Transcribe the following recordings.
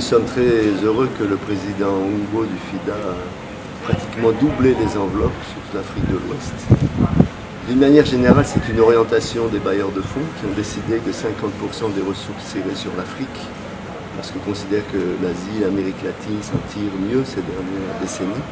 sommes très heureux que le président Ongo du FIDA a pratiquement doublé les enveloppes sur l'Afrique de l'Ouest. D'une manière générale, c'est une orientation des bailleurs de fonds qui ont décidé que 50% des ressources s'iraient sur l'Afrique, parce qu'ils considèrent que l'Asie, l'Amérique latine s'en tirent mieux ces dernières décennies.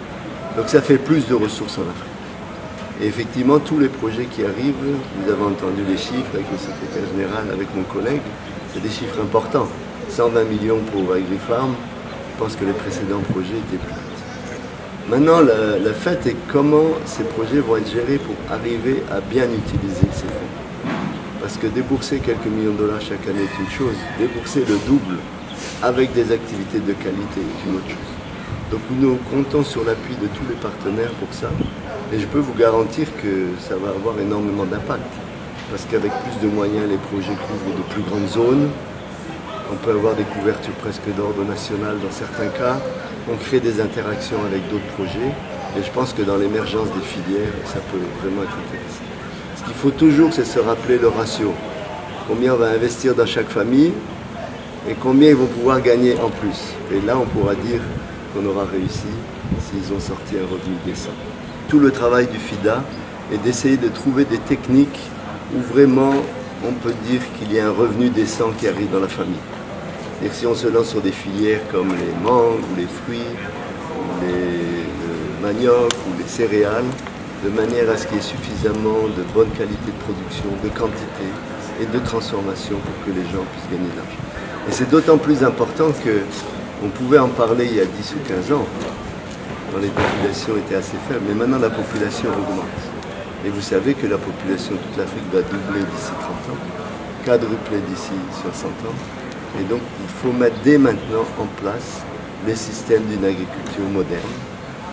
Donc ça fait plus de ressources en Afrique. Et effectivement, tous les projets qui arrivent, vous avez entendu les chiffres avec le secrétaire général, avec mon collègue, c'est des chiffres importants. 120 millions pour AgriFarm, je pense que les précédents projets étaient plus petits. Maintenant, le fait est comment ces projets vont être gérés pour arriver à bien utiliser ces fonds. Parce que débourser quelques millions de dollars chaque année est une chose, débourser le double avec des activités de qualité est une autre chose. Donc nous comptons sur l'appui de tous les partenaires pour ça. Et je peux vous garantir que ça va avoir énormément d'impact. Parce qu'avec plus de moyens, les projets couvrent de plus grandes zones. On peut avoir des couvertures presque d'ordre national dans certains cas. On crée des interactions avec d'autres projets. Et je pense que dans l'émergence des filières, ça peut vraiment être intéressant. Ce qu'il faut toujours, c'est se rappeler le ratio. Combien on va investir dans chaque famille et combien ils vont pouvoir gagner en plus. Et là, on pourra dire qu'on aura réussi s'ils ont sorti un revenu décent. Tout le travail du FIDA est d'essayer de trouver des techniques où vraiment on peut dire qu'il y a un revenu décent qui arrive dans la famille. C'est-à-dire si on se lance sur des filières comme les mangues ou les fruits, ou le manioc ou les céréales, de manière à ce qu'il y ait suffisamment de bonne qualité de production, de quantité et de transformation pour que les gens puissent gagner de l'argent. Et c'est d'autant plus important qu'on pouvait en parler il y a 10 ou 15 ans, quand les populations étaient assez faibles, mais maintenant la population augmente. Et vous savez que la population de toute l'Afrique va doubler d'ici 30 ans, quadrupler d'ici 60 ans. Et donc il faut mettre dès maintenant en place les systèmes d'une agriculture moderne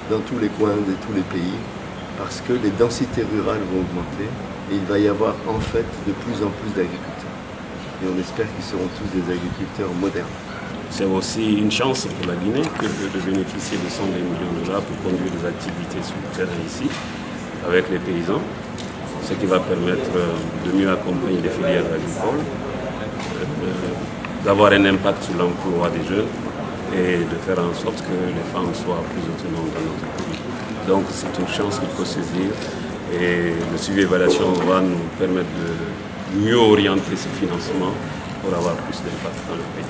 dans tous les coins de tous les pays, parce que les densités rurales vont augmenter et il va y avoir en fait de plus en plus d'agriculteurs. Et on espère qu'ils seront tous des agriculteurs modernes. C'est aussi une chance pour la Guinée de bénéficier de 120 millions de dollars pour conduire des activités sur le terrain ici, avec les paysans, ce qui va permettre de mieux accompagner les filières agricoles, d'avoir un impact sur l'emploi des jeunes et de faire en sorte que les femmes soient plus autonomes dans notre pays. Donc c'est une chance qu'il faut saisir et le suivi évaluation va nous permettre de mieux orienter ce financement pour avoir plus d'impact dans le pays.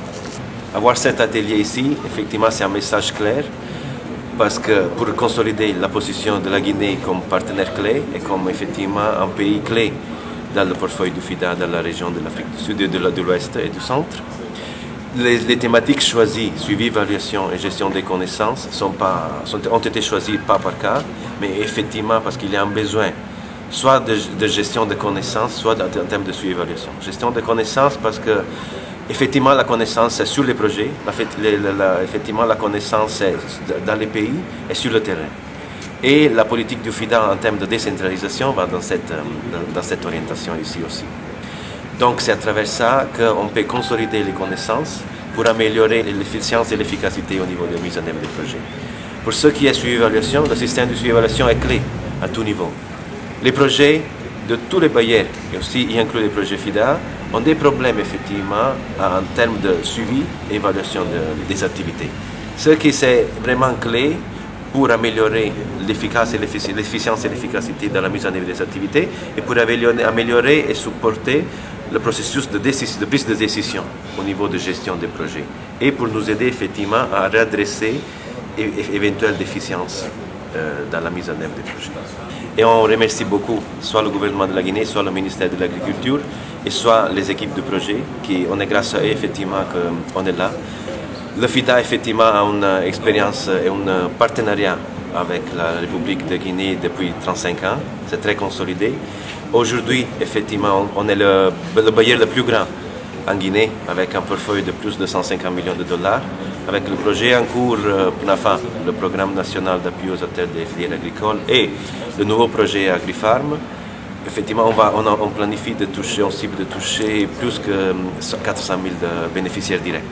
Avoir cet atelier ici, effectivement, c'est un message clair parce que pour consolider la position de la Guinée comme partenaire clé et comme effectivement un pays clé dans le portefeuille du FIDA dans la région de l'Afrique du Sud, de l'Ouest et du Centre, les thématiques choisies, suivi, évaluation et gestion des connaissances, ont été choisies pas par cas, mais effectivement parce qu'il y a un besoin soit de gestion de connaissances, soit en termes de suivi, évaluation. Gestion de connaissances parce que effectivement, la connaissance est sur les projets, effectivement, la connaissance est dans les pays et sur le terrain. Et la politique du FIDA en termes de décentralisation va dans cette orientation ici aussi. Donc c'est à travers ça qu'on peut consolider les connaissances pour améliorer l'efficience et l'efficacité au niveau de la mise en œuvre des projets. Pour ce qui est suivi-évaluation, le système de suivi-évaluation est clé à tout niveau. Les projets de tous les bailleurs, et aussi y inclut les projets FIDA, ont des problèmes effectivement en termes de suivi et évaluation des activités. Ce qui est vraiment clé pour améliorer l'efficience et l'efficacité dans la mise en œuvre des activités et pour améliorer et supporter le processus de prise de décision au niveau de gestion des projets et pour nous aider effectivement à redresser éventuelles déficiences dans la mise en œuvre des projets. Et on remercie beaucoup soit le gouvernement de la Guinée, soit le ministère de l'Agriculture et soit les équipes de projet on est grâce à eux effectivement qu'on est là. Le FIDA effectivement a une expérience et un partenariat avec la République de Guinée depuis 35 ans, c'est très consolidé. Aujourd'hui effectivement on est le bailleur le plus grand en Guinée avec un portefeuille de plus de 150 millions de dollars. Avec le projet en cours PNAFA, le programme national d'appui aux acteurs des filières agricoles et le nouveau projet AgriFarm, effectivement on planifie de toucher, on cible de toucher plus que 400 000 bénéficiaires directs.